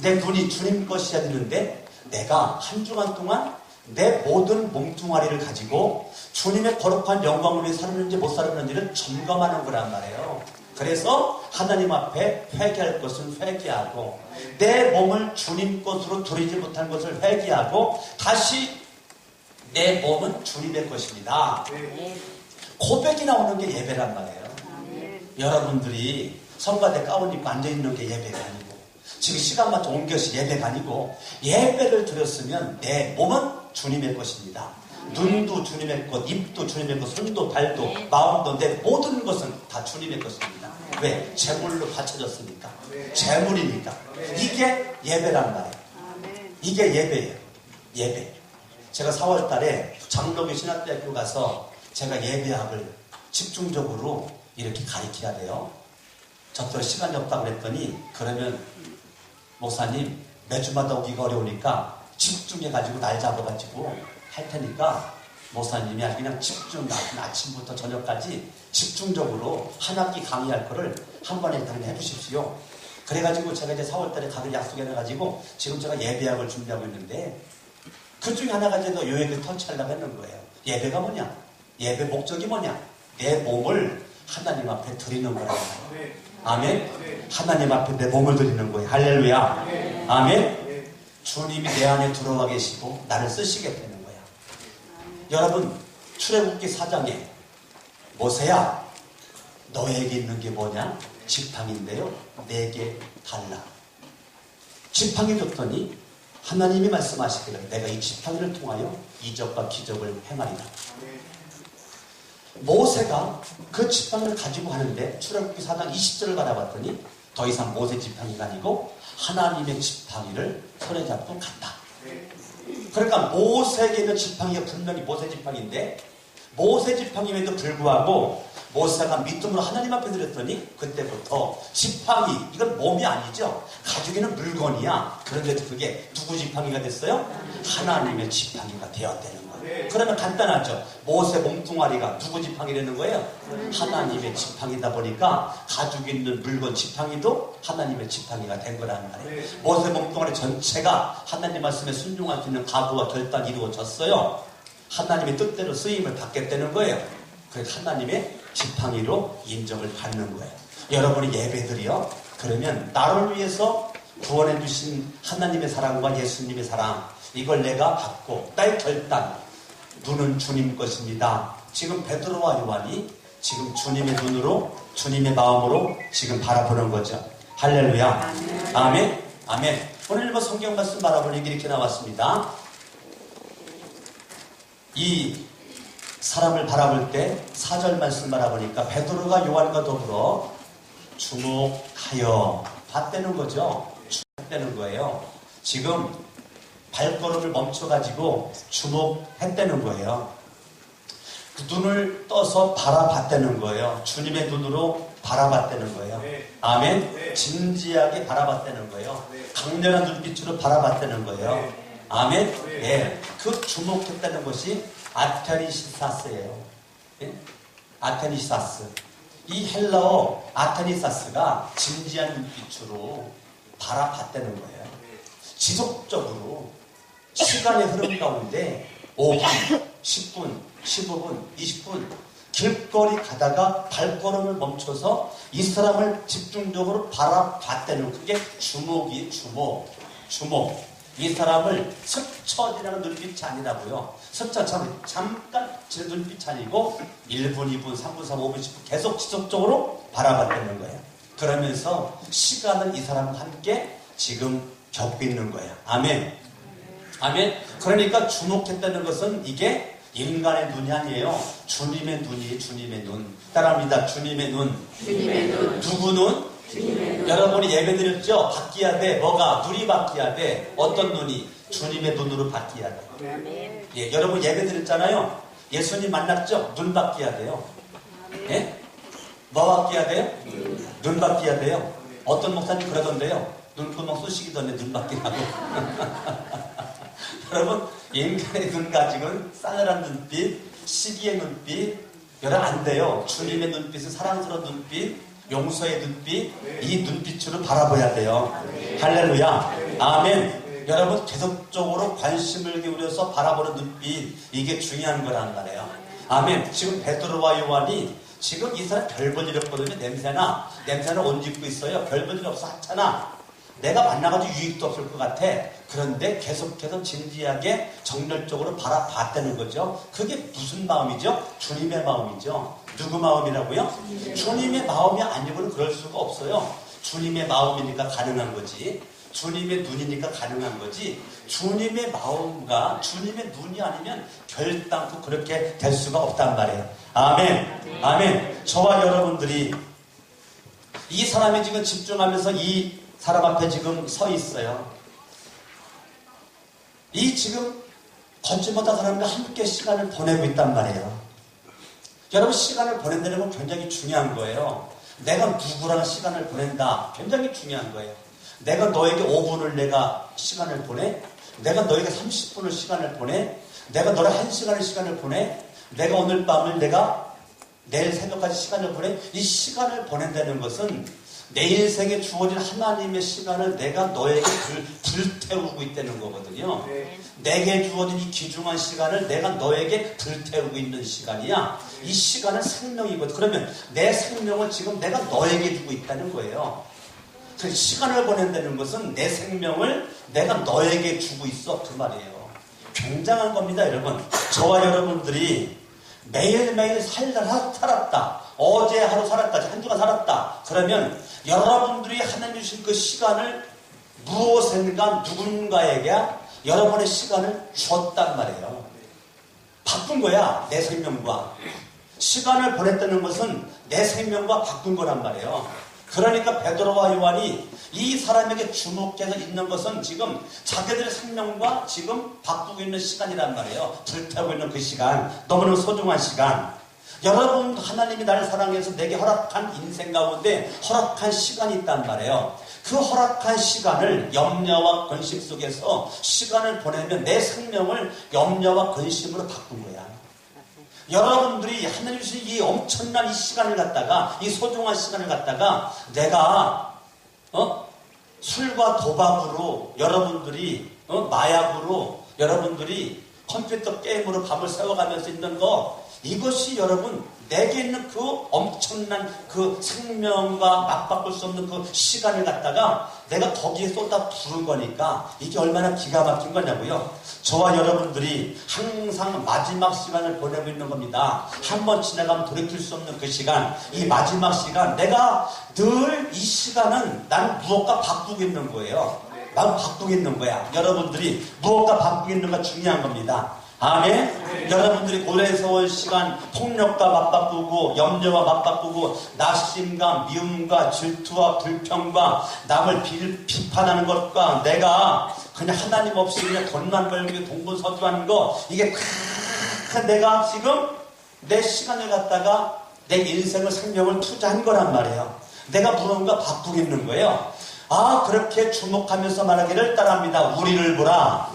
내 눈이 주님 것이어야 되는데 내가 한 주간 동안 내 모든 몸뚱아리를 가지고 주님의 거룩한 영광을 위해 살았는지 못 살았는지를 점검하는 거란 말이에요. 그래서 하나님 앞에 회개할 것은 회개하고 내 몸을 주님 것으로 드리지 못한 것을 회개하고 다시 내 몸은 주님의 것입니다. 고백이 나오는 게 예배란 말이에요. 여러분들이 성가대 가운 입고 앉아있는 게 예배가 아니고 지금 시간 맞춰 온 것이 예배가 아니고 예배를 드렸으면 내 몸은 주님의 것입니다. 눈도 주님의 것, 입도 주님의 것, 손도 발도 마음도 내 모든 것은 다 주님의 것입니다. 왜? 제물로 바쳐졌으니까. 제물이니까. 이게 예배란 말이에요. 이게 예배예요. 예배. 제가 4월 달에 장로교 신학대학교 가서 제가 예배학을 집중적으로 이렇게 가르쳐야 돼요. 저도 시간이 없다고 그랬더니 그러면 목사님 매주마다 오기가 어려우니까 집중해가지고 날 잡아가지고 할 테니까 목사님이 아주 그냥 집중 아침부터 저녁까지 집중적으로 한 학기 강의할 거를 한 번에 일단 해주십시오. 그래가지고 제가 이제 4월달에 가기로 약속해놔가지고 지금 제가 예배학을 준비하고 있는데 그 중에 하나가 이제 요 얘기를 터치하려고 했는 거예요. 예배가 뭐냐? 예배 목적이 뭐냐? 내 몸을 하나님 앞에 드리는 거라고. 아멘. 하나님 앞에 내 몸을 드리는 거예요. 할렐루야. 아멘. 주님이 내 안에 들어와 계시고 나를 쓰시게 되는 거야. 여러분 출애굽기 4장에 모세야 너에게 있는 게 뭐냐? 지팡인데요. 내게 달라. 지팡이 줬더니 하나님이 말씀하시기를 내가 이 지팡이를 통하여 이적과 기적을 행하리라. 모세가 그 지팡이를 가지고 하는데 출애굽기 4장 20절을 바라봤더니 더 이상 모세 지팡이가 아니고 하나님의 지팡이를 손에 잡고 갔다. 그러니까 모세에게 있는 지팡이가 분명히 모세 지팡이인데 모세 지팡이에도 불구하고 모세가 믿음으로 하나님 앞에 드렸더니 그때부터 지팡이, 이건 몸이 아니죠. 가지고 있는 물건이야. 그런데 그게 누구 지팡이가 됐어요? 하나님의 지팡이가 되었다는 거예요. 그러면 간단하죠. 모세 몸뚱아리가 누구 지팡이라는 거예요? 하나님의 지팡이다 보니까 가지고 있는 물건 지팡이도 하나님의 지팡이가 된 거라는 말이에요. 모세 몸뚱아리 전체가 하나님 말씀에 순종할 수 있는 각오와 결단이 이루어졌어요. 하나님의 뜻대로 쓰임을 받겠다는 거예요. 그래서 하나님의 지팡이로 인정을 받는 거예요. 여러분이 예배드려 그러면 나를 위해서 구원해 주신 하나님의 사랑과 예수님의 사랑, 이걸 내가 받고 나의 결단, 눈은 주님 것입니다. 지금 베드로와 요한이 지금 주님의 눈으로, 주님의 마음으로 지금 바라보는 거죠. 할렐루야. 아멘. 아멘. 오늘 뭐 성경 말씀 바라보니 이렇게 나왔습니다. 이 사람을 바라볼 때 4절 말씀 바라보니까 베드로가 요한과 더불어 주목하여 봤다는 거죠. 주목했다는 거예요. 지금 발걸음을 멈춰가지고 주목했다는 거예요. 그 눈을 떠서 바라봤다는 거예요. 주님의 눈으로 바라봤다는 거예요. 아멘. 진지하게 바라봤다는 거예요. 강렬한 눈빛으로 바라봤다는 거예요. 아멘. 예. 그 주목했다는 것이 아테니시사스예요. 예? 아테니시사스. 이 헬라어 아테니사스가 진지한 눈빛으로 바라봤다는 거예요. 지속적으로 시간의 흐름 가운데 5분, 10분, 15분, 20분 길거리 가다가 발걸음을 멈춰서 이 사람을 집중적으로 바라봤다는, 그게 주목이 주목. 이 사람을 스쳐 지나는 눈빛이 아니라고요. 스쳐 잠깐 지는 눈빛이 아니고 1분, 2분, 3분, 3분, 5분, 10분 계속 지속적으로 바라봤다는 거예요. 그러면서 시간을 이 사람과 함께 지금 겪고 있는 거예요. 아멘. 아멘. 그러니까 주목했다는 것은 이게 인간의 눈이 아니에요. 주님의 눈이, 주님의 눈. 따라합니다. 주님의 눈. 주님의 눈. 누구 눈? 주님의 눈. 여러분이 예배 드렸죠? 바뀌어야 돼. 뭐가? 눈이 바뀌어야 돼. 어떤 눈이? 주님의 눈으로 바뀌어야 돼. 아멘. 예, 여러분 예배 드렸잖아요. 예수님 만났죠? 눈 바뀌어야 돼요. 예? 뭐 바뀌어야 돼요? 눈 바뀌어야 돼요. 어떤 목사님 그러던데요. 눈구멍 쑤시기던데 눈 바뀌라고. 여러분, 인간의 눈 가지고는 싸늘한 눈빛, 시기의 눈빛, 여러분 안 돼요. 주님의 눈빛은 사랑스러운 눈빛, 용서의 눈빛, 이 눈빛으로 바라봐야 돼요. 할렐루야. 아멘. 여러분 계속적으로 관심을 기울여서 바라보는 눈빛, 이게 중요한 거란 말이에요. 아멘. 지금 베드로와 요한이 지금 이 사람 별 볼 일 없거든요. 냄새는 옷 입고 있어요. 별 볼 일 없어 하찮아. 내가 만나가지고 유익도 없을 것 같아. 그런데 계속해서 진지하게 정열적으로 바라봤다는 거죠. 그게 무슨 마음이죠? 주님의 마음이죠. 누구 마음이라고요? 주님의 마음이 아니고는 그럴 수가 없어요. 주님의 마음이니까 가능한 거지. 주님의 눈이니까 가능한 거지. 주님의 마음과 주님의 눈이 아니면 결단코 그렇게 될 수가 없단 말이에요. 아멘. 아멘. 저와 여러분들이 이 사람이 지금 집중하면서 이 사람 앞에 지금 서 있어요. 이 지금 걷지 못한 사람과 함께 시간을 보내고 있단 말이에요. 여러분, 시간을 보낸다는 건 굉장히 중요한 거예요. 내가 누구랑 시간을 보낸다, 굉장히 중요한 거예요. 내가 너에게 5분을 내가 시간을 보내? 내가 너에게 30분을 시간을 보내? 내가 너랑 1시간을 시간을 보내? 내가 오늘 밤을 내가 내일 새벽까지 시간을 보내? 이 시간을 보낸다는 것은 내 인생에 주어진 하나님의 시간을 내가 너에게 불태우고 있다는 거거든요. 내게 주어진 이 귀중한 시간을 내가 너에게 불태우고 있는 시간이야. 이 시간은 생명이거든. 그러면 내 생명을 지금 내가 너에게 주고 있다는 거예요. 그 시간을 보낸다는 것은 내 생명을 내가 너에게 주고 있어, 그 말이에요. 굉장한 겁니다, 여러분. 저와 여러분들이 매일매일 살았다. 어제 하루 살았다. 한 주간 살았다. 그러면 여러분들이 하나님 주신 그 시간을 무엇인가 누군가에게 여러분의 시간을 줬단 말이에요. 바꾼 거야, 내 생명과. 시간을 보냈다는 것은 내 생명과 바꾼 거란 말이에요. 그러니까 베드로와 요한이 이 사람에게 주목해서 있는 것은 지금 자기들의 생명과 지금 바꾸고 있는 시간이란 말이에요. 불태우고 있는 그 시간, 너무너무 소중한 시간. 여러분, 하나님이 나를 사랑해서 내게 허락한 인생 가운데 허락한 시간이 있단 말이에요. 그 허락한 시간을 염려와 근심 속에서 시간을 보내면 내 생명을 염려와 근심으로 바꾼 거야. 여러분들이 하나님 주신 이 엄청난 이 시간을 갖다가, 이 소중한 시간을 갖다가 내가 술과 도박으로 여러분들이 마약으로 여러분들이 컴퓨터 게임으로 밤을 새워가면서 있는 거, 이것이 여러분 내게 있는 그 엄청난 그 생명과 맞바꿀 수 없는 그 시간을 갖다가 내가 거기에 쏟아 부은 거니까 이게 얼마나 기가 막힌 거냐고요. 저와 여러분들이 항상 마지막 시간을 보내고 있는 겁니다. 한번 지나가면 돌이킬 수 없는 그 시간, 이 마지막 시간, 내가 늘 이 시간은 나는 무엇과 바꾸고 있는 거예요. 난 바꾸고 있는 거야. 여러분들이 무엇과 바꾸고 있는가 중요한 겁니다. 아멘. 여러분들이 오래 세월 시간 폭력과 맞바꾸고 염려와 맞바꾸고 낙심과 미움과 질투와 불평과 남을 비판하는 것과 내가 그냥 하나님 없이 그냥 돈만 벌고 동분서주하는 거, 이게 다 내가 지금 내 시간을 갖다가 내 인생을 생명을 투자한 거란 말이에요. 내가 무언가 바꾸고 있는 거예요. 그렇게 주목하면서 말하기를 따라합니다. 우리를 보라.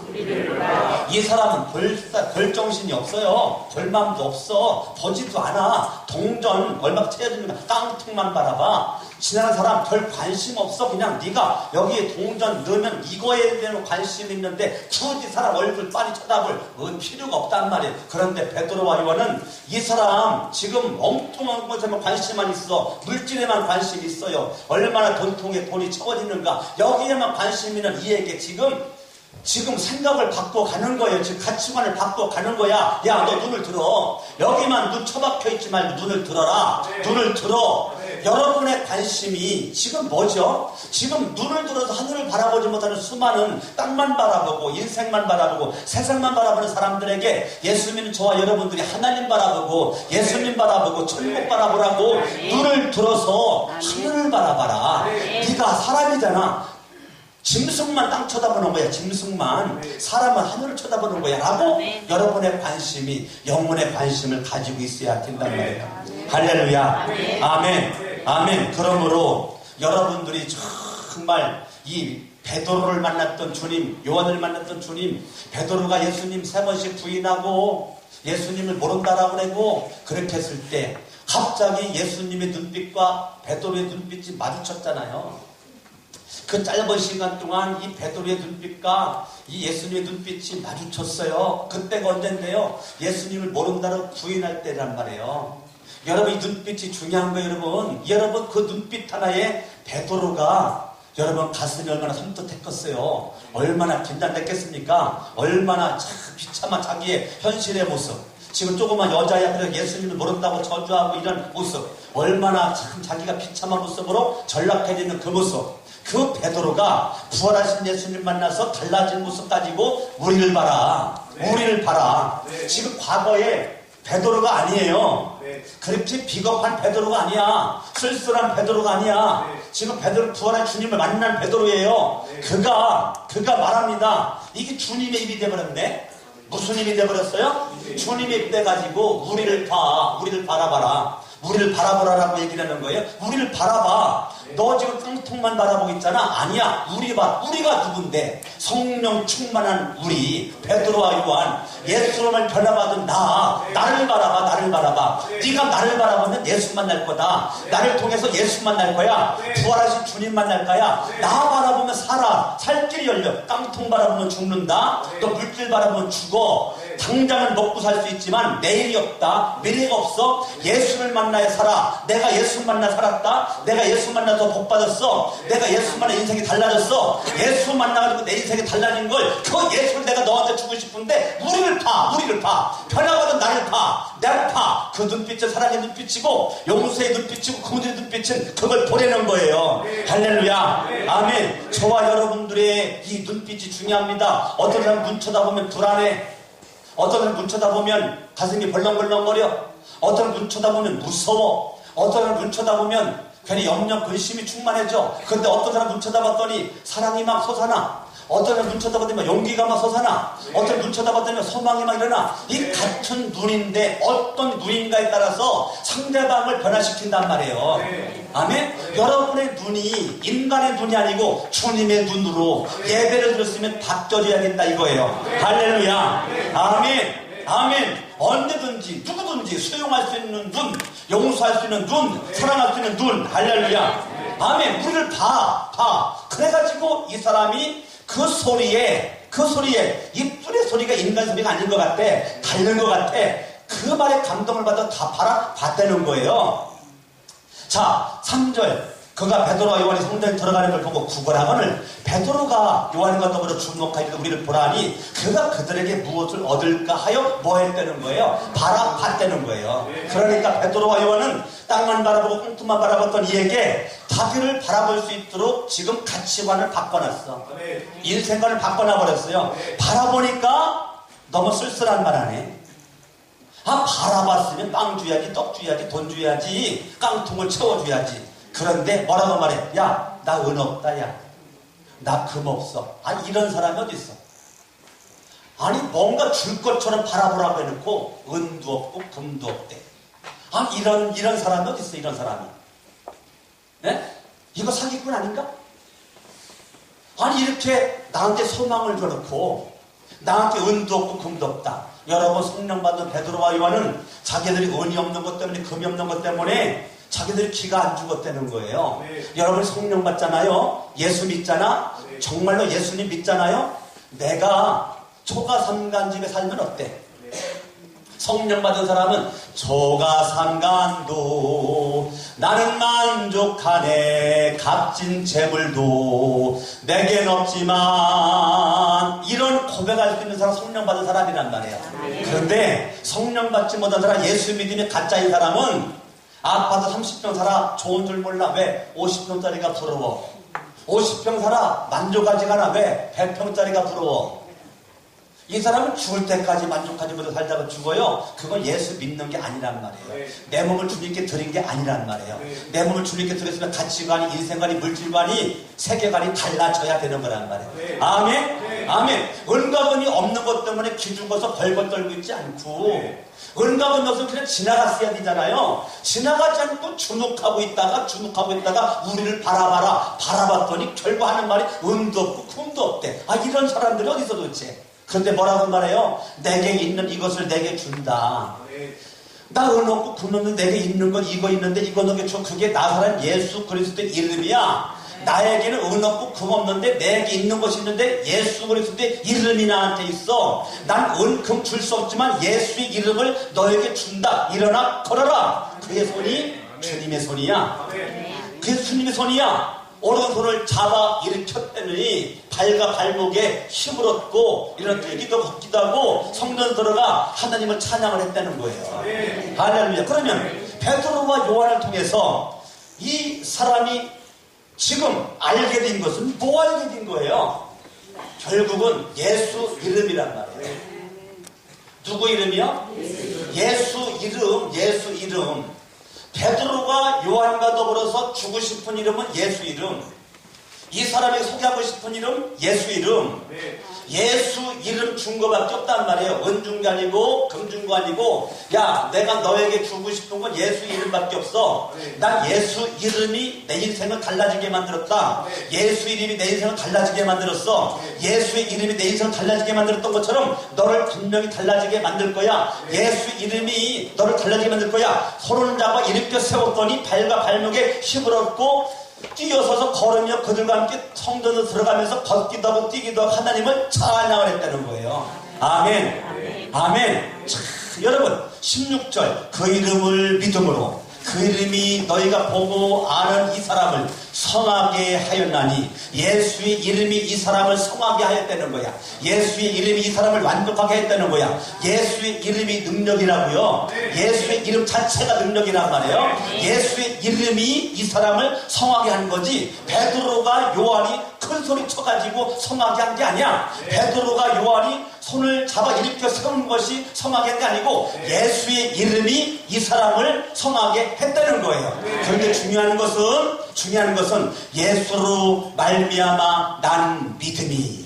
이 사람은 볼 정신이 없어요. 볼 마음도 없어. 보지도 않아. 동전 얼마 채워주니까 깡통만 바라봐. 지나가는 사람 별 관심 없어. 그냥 네가 여기에 동전 넣으면 이거에 대한 관심이 있는데 굳이 사람 얼굴 빤히 쳐다볼 필요가 없단 말이에요. 그런데 베드로와 요한은 이 사람 지금 엉뚱한 것에만 관심만 있어. 물질에만 관심이 있어요. 얼마나 돈통에 돈이 채워지는가, 여기에만 관심 있는 이에게 지금 생각을 바꿔가는 거예요. 지금 가치관을 바꿔가는 거야. 야, 너 눈을 들어. 여기만 눈 처박혀 있지 말고 눈을 들어라. 눈을 들어. 여러분의 관심이 지금 뭐죠? 지금 눈을 들어서 하늘을 바라보지 못하는 수많은 땅만 바라보고 인생만 바라보고 세상만 바라보는 사람들에게 예수 믿는 저와 여러분들이 하나님 바라보고 예수님 바라보고 천국 바라보라고 눈을 들어서 하늘을 바라봐라. 네가 사람이잖아. 짐승만 땅 쳐다보는 거야. 짐승만. 사람은 하늘을 쳐다보는 거야 라고 여러분의 관심이, 영혼의 관심을 가지고 있어야 된단 말이에요. 할렐루야. 아멘. 아멘. 그러므로 여러분들이 정말 이 베드로를 만났던 주님, 요한을 만났던 주님, 베드로가 예수님 3번씩 부인하고 예수님을 모른다라고 하고 그렇게 했을 때 갑자기 예수님의 눈빛과 베드로의 눈빛이 마주쳤잖아요. 그 짧은 시간 동안 이 베드로의 눈빛과 이 예수님의 눈빛이 마주쳤어요. 그때가 언젠데요, 예수님을 모른다고 부인할 때란 말이에요. 여러분, 이 눈빛이 중요한 거예요. 여러분 그 눈빛 하나에 베드로가 여러분 가슴이 얼마나 섬뜩했겠어요. 얼마나 긴장됐겠습니까? 얼마나 비참한 자기의 현실의 모습, 지금 조그만 여자야 그래서 예수님을 모른다고 저주하고 이런 모습, 얼마나 참 자기가 비참한 모습으로 전락해지는 그 모습, 그 베드로가 부활하신 예수님 만나서 달라진 모습 가지고 우리를 봐라. 우리를 봐라. 지금 과거에 베드로가 아니에요. 그렇게 비겁한 베드로가 아니야. 쓸쓸한 베드로가 아니야. 지금 베드로, 부활한 주님을 만난 베드로예요. 그가 말합니다. 이게 주님의 입이 되어버렸네. 무슨 입이 되어버렸어요? 주님의 입 돼가지고 우리를 바라봐라. 우리를 바라보라라고 얘기를 하는 거예요. 우리를 바라봐. 너 지금 깡통만 바라보고 있잖아. 아니야. 우리가 누군데? 성령 충만한 우리 베드로와 요한, 예수님을 변화받은 나를 바라봐. 네가 나를 바라보면 예수 만날 거다. 나를 통해서 예수 만날 거야. 부활하신 주님 만날 거야. 나 바라보면 살 길이 열려. 깡통 바라보면 죽는다. 또 물질 바라보면 죽어. 당장은 먹고 살 수 있지만 내일이 없다. 미래가 없어. 예수를 만나야 살아. 내가 예수 만나 살았다. 내가 예수 만나서 복 받았어. 내가 예수 만나 인생이 달라졌어. 예수 만나가지고 내 인생이 달라진 걸, 그 예수를 내가 너한테 주고 싶은데 우리를 봐. 변화받은 나를 봐. 그 눈빛은 사랑의 눈빛이고 용서의 눈빛이고 구원의 눈빛은 그걸 보내는 거예요. 할렐루야. 아멘. 저와 여러분들의 이 눈빛이 중요합니다. 어떤 사람 눈 쳐다보면 불안해. 어떤 사람 눈 쳐다보면 가슴이 벌렁벌렁거려. 어떤 사람 눈 쳐다보면 무서워. 어떤 사람 눈 쳐다보면 괜히 염려 근심이 충만해져. 그런데 어떤 사람 눈 쳐다봤더니 사랑이 막 솟아나. 어떤 사람 눈 쳐다봤더니 용기가 막 솟아나. 어떤 사람 눈 쳐다봤더니 소망이 막 일어나. 이 같은 눈인데 어떤 눈인가에 따라서 상대방을 변화시킨단 말이에요. 아멘. 여러분의 눈이 인간의 눈이 아니고 주님의 눈으로 예배를 드렸으면 바뀌어져야 된다 이거예요. 할렐루야. 아멘. 언제든지 누구든지 수용할 수 있는 눈, 용서할 수 있는 눈, 사랑할 수 있는 눈. 할렐루야. 아멘. 우리를 봐. 그래가지고 이 사람이 그 소리에 이 뿔의 소리가 인간 소리가 아닌 것 같아. 다른 것 같아. 그 말에 감동을 받아 다 받아는 거예요. 자, 3절. 그가 베드로와 요한이 성전에 들어가는 걸 보고 구걸하거늘 베드로가 요한과 더불어 주목하여 우리를 보라니 그가 그들에게 무엇을 얻을까 하여 뭐 했다는 거예요? 바라봤다는 거예요. 그러니까 베드로와 요한은 땅만 바라보고 꽁트만 바라봤던 이에게 자기를 바라볼 수 있도록 지금 가치관을 바꿔놨어. 인생관을 바꿔놔버렸어요. 바라보니까 너무 쓸쓸한 말 하네. 바라봤으면 빵 줘야지, 떡 줘야지, 돈 줘야지, 깡통을 채워줘야지. 그런데 뭐라고 말해? 야, 나 은 없다, 야. 나 금 없어. 이런 사람이 어디 있어? 아니, 뭔가 줄 것처럼 바라보라고 해놓고 은도 없고 금도 없대. 이런 사람이 어디 있어, 이런 사람이? 네? 이거 사기꾼 아닌가? 이렇게 나한테 소망을 줘놓고 나한테 은도 없고 금도 없다. 여러분, 성령 받은 베드로와 요한은 자기들이 은이 없는 것 때문에 금이 없는 것 때문에 자기들이 기가 안 죽었다는 거예요. 여러분 성령 받잖아요. 예수 믿잖아. 정말로 예수님 믿잖아요. 내가 초가삼간집에 살면 어때? 성령 받은 사람은 초가삼간도 나는 만족하네. 값진 재물도 내겐 없지만 이런 고백할 수 있는 사람 성령 받은 사람이란 말이에요. 그런데 성령 받지 못한 사람, 예수 믿음이 가짜인 사람은 아파도 30평 살아 좋은 줄 몰라. 왜? 50평짜리가 부러워. 50평 살아 만족하지가 않아. 왜? 100평짜리가 부러워. 이 사람은 죽을 때까지 만족하지 못해 살다가 죽어요. 그건 예수 믿는 게 아니란 말이에요. 내 몸을 주님께 드린 게 아니란 말이에요. 내 몸을 주님께 드렸으면 가치관이, 인생관이, 물질관이, 세계관이 달라져야 되는 거란 말이에요. 아멘? 아멘. 은과 금이 없는 것 때문에 기죽어서 벌벌 떨고 있지 않고 은과 금이 없으면 그냥 지나갔어야 되잖아요. 지나가지 않고 주목하고 있다가 우리를 바라봤더니 결국 하는 말이 은도 없고 금도 없대. 이런 사람들이 어디서 도대체? 그런데 뭐라고 말해요? 내게 있는 이것을 내게 준다. 나 은 없고 금 없는 내게 있는 건 이거 있는데 이거 너게 줘. 그게 나사란 예수 그리스도의 이름이야. 나에게는 은 없고 금 없는데 내게 있는 것이 있는데 예수 그리스도의 이름이 나한테 있어. 난 은, 금 줄 수 없지만 예수의 이름을 너에게 준다. 일어나 걸어라. 그의 손이 주님의 손이야. 그게 주님의 손이야. 오른손을 잡아 일으켰더니 발과 발목에 힘을 얻고 이런 뛰기도 걷기도 하고 성전 들어가 하나님을 찬양을 했다는 거예요. 할렐루야. 그러면 베드로와 요한을 통해서 이 사람이 지금 알게 된 것은 뭐 알게 된 거예요? 결국은 예수 이름이란 말이에요. 누구 이름이요? 예수 이름, 예수 이름. 베드로가 요한과 더불어서 주고 싶은 이름은 예수 이름. 이 사람이 소개하고 싶은 이름 예수 이름. 예수 이름 준 거밖에 없단 말이에요. 은 준 게 아니고 금 준 거 아니고 야 내가 너에게 주고 싶은 건 예수 이름밖에 없어. 난 예수 이름이 내 인생을 달라지게 만들었다. 예수 이름이 내 인생을 달라지게 만들었어. 예수의 이름이 내 인생을 달라지게 만들었던 것처럼 너를 분명히 달라지게 만들 거야. 예수 이름이 너를 달라지게 만들 거야. 손을 잡아 일으켜 세웠더니 발과 발목에 힘을 얻고 뛰어서서 걸으며 그들과 함께 성전으로 들어가면서 걷기도 하고 뛰기도 하고 하나님을 찬양을 했다는 거예요. 아멘. 아멘. 자, 여러분 16절 그 이름을 믿음으로 그 이름이 너희가 보고 아는 이 사람을 성하게 하였나니 예수의 이름이 이 사람을 성하게 하였다는 거야. 예수의 이름이 이 사람을 완벽하게 했다는 거야. 예수의 이름이 능력이라고요. 예수의 이름 자체가 능력이란 말이에요. 예수의 이름이 이 사람을 성하게 한 거지 베드로가 요한이 큰 소리 쳐가지고 성하게 한 게 아니야. 베드로가 요한이 손을 잡아 일으켜 세운 것이 성하게 한 게 아니고 예수의 이름이 이 사람을 성하게 했다는 거예요. 그런데 중요한 것은 예수로 말미암아 난 믿음이,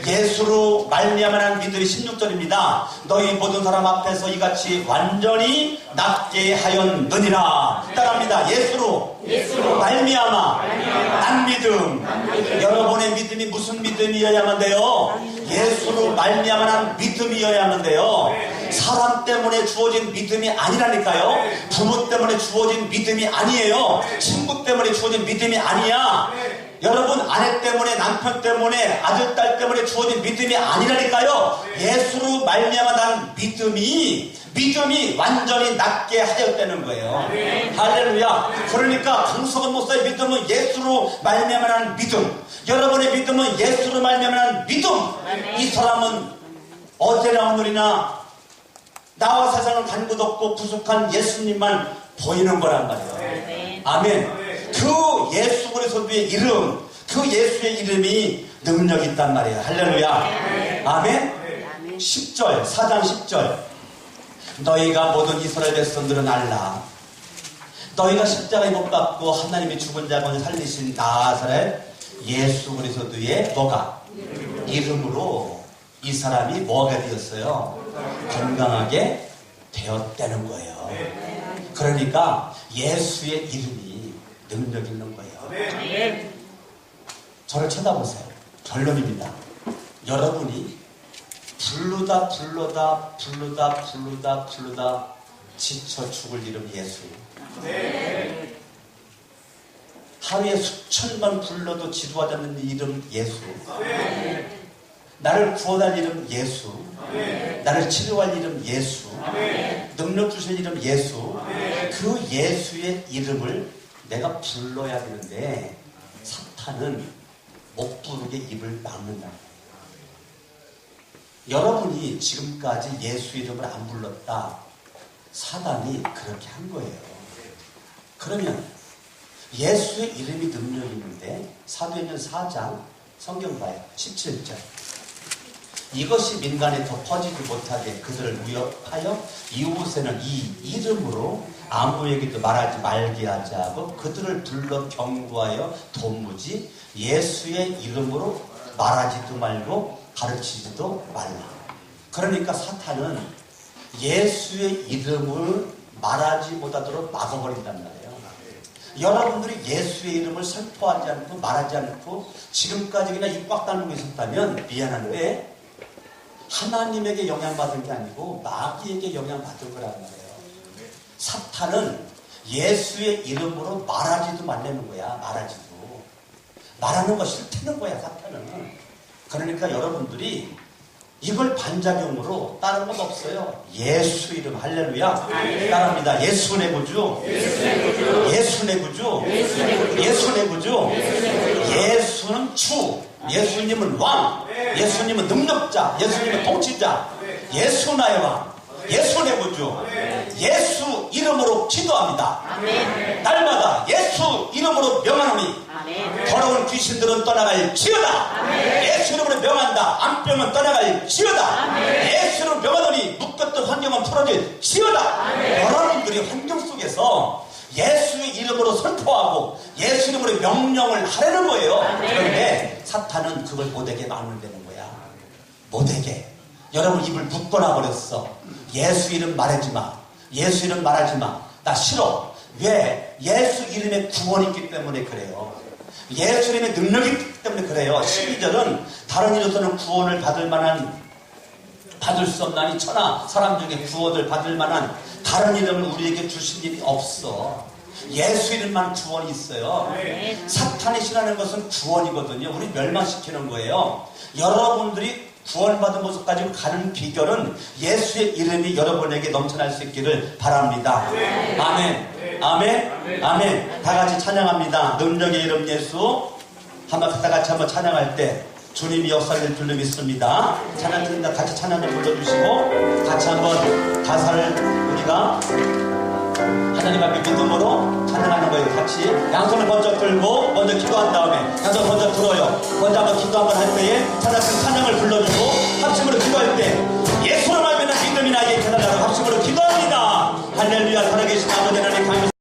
예수로 말미암아 난 믿음이 16절입니다. 너희 모든 사람 앞에서 이같이 완전히 낫게 하였느니라. 따라합니다. 예수로 말미암아 난 믿음. 여러분의 믿음이 무슨 믿음이어야만 돼요? 예수로 말미암아 난 믿음이어야만 돼요. 사람 때문에 주어진 믿음이 아니라니까요. 부모 때문에 주어진 믿음이 아니에요. 친구 때문에 주어진 믿음이 아니야. 여러분 아내 때문에 남편 때문에 아들 딸 때문에 주어진 믿음이 아니라니까요. 예수로 말미암아 난 믿음이 믿음이 완전히 낫게 하였다는 거예요. 할렐루야. 그러니까 강석원 목사의 믿음은 예수로 말미암은 믿음, 여러분의 믿음은 예수로 말미암은 믿음. 이 사람은 어제나 오늘이나 나와 세상을 간 것 없고 구속한 예수님만 보이는 거란 말이에요. 아멘. 그 예수 그리스도의 이름, 그 예수의 이름이 능력이 있단 말이에요. 할렐루야. 아멘. 10절, 4장 10절. 너희가 모든 이스라엘 백성들은 알라. 너희가 십자가에 못 박고 하나님이 죽은 자 가운데 살리신 나사렛 예수 그리스도의 뭐가? 이름으로 이 사람이 뭐가 되었어요? 건강하게 되었다는 거예요. 그러니까 예수의 이름이 능력 있는 거예요. 저를 쳐다보세요. 결론입니다. 여러분이 부르다 지쳐 죽을 이름 예수. 하루에 수천 번 불러도 지루하지 않는 이름 예수. 나를 구원할 이름 예수. 나를 치료할 이름 예수. 능력 주실 이름 예수. 그 예수의 이름을 내가 불러야 되는데 사탄은 못 부르게 입을 막는다. 여러분이 지금까지 예수 이름을 안 불렀다. 사단이 그렇게 한 거예요. 그러면 예수의 이름이 능력이 있는데 사도행전 4장 성경 봐요. 17절. 이것이 민간에 더 퍼지지 못하게 그들을 위협하여 이웃에는 이 이름으로 아무에게도 말하지 말게 하자고 그들을 불러 경고하여 도무지 예수의 이름으로 말하지도 말고 가르치지도 말라. 그러니까 사탄은 예수의 이름을 말하지 못하도록 막아버린단 말이에요. 여러분들이 예수의 이름을 선포하지 않고 말하지 않고 지금까지 그냥 입 꽉 다물고 있었다면 미안한데 하나님에게 영향받은 게 아니고 마귀에게 영향받은 거란 말이에요. 사탄은 예수의 이름으로 말하지도 말라는 거야. 말하는 거 싫다는 거야. 사탄은. 그러니까 여러분들이 이걸 반작용으로 다른 건 없어요. 예수 이름. 할렐루야. 따라합니다. 예수 내 구주. 예수 내 구주. 예수 내 구주. 예수는 주. 예수님은 왕. 예수님은 능력자. 예수님은 통치자. 예수 나의 왕. 예수 내 구주. 예수 이름으로 기도합니다. 날마다 예수 이름으로 명하노니 더러운 귀신들은 떠나갈지어다. 예수 이름으로 명한다. 암병은 떠나갈지어다. 예수 이름으로 명하노니 묶었던 환경은 풀어질지어다. 여러분들이 환경 속에서 예수의 이름으로 선포하고 예수 이름으로 명령을 하려는 거예요. 그런데 사탄은 그걸 못하게 막는다는 거야. 못하게. 여러분 입을 묶어놔 버렸어. 예수 이름 말하지 마. 예수 이름 말하지 마. 나 싫어. 왜? 예수 이름에 구원이 있기 때문에 그래요. 예수 이름에 능력이 있기 때문에 그래요. 12절은 다른 이로서는 구원을 받을 수 없나니 천하 사람 중에 구원을 받을 만한 다른 이름을 우리에게 주신 일이 없어. 예수 이름만 구원이 있어요. 사탄이 싫어하는 것은 구원이거든요. 우리 멸망시키는 거예요. 여러분들이 구원받은 모습까지 가는 비결은 예수의 이름이 여러분에게 넘쳐날 수 있기를 바랍니다. 아멘. 아멘. 아멘. 다 같이 찬양합니다. 능력의 이름 예수. 한번 다 같이 한번 찬양할 때 주님이 역사를 줄로 믿습니다. 찬양 드립니다. 같이 찬양을 불러주시고 같이 한번 가사를 우리가 하나님 앞에 믿음으로 찬양하는 거예요. 같이 양손을 먼저 들고 먼저 기도한 다음에 양손 먼저 들어요. 먼저 한번 기도 한번 할 때에 찬양을 불러주고 합심으로 기도할 때 예수로 말미암아 믿음이 나에게 깨달아라 합심으로 기도합니다. 할렐루야. 살아계신 아버지 하나님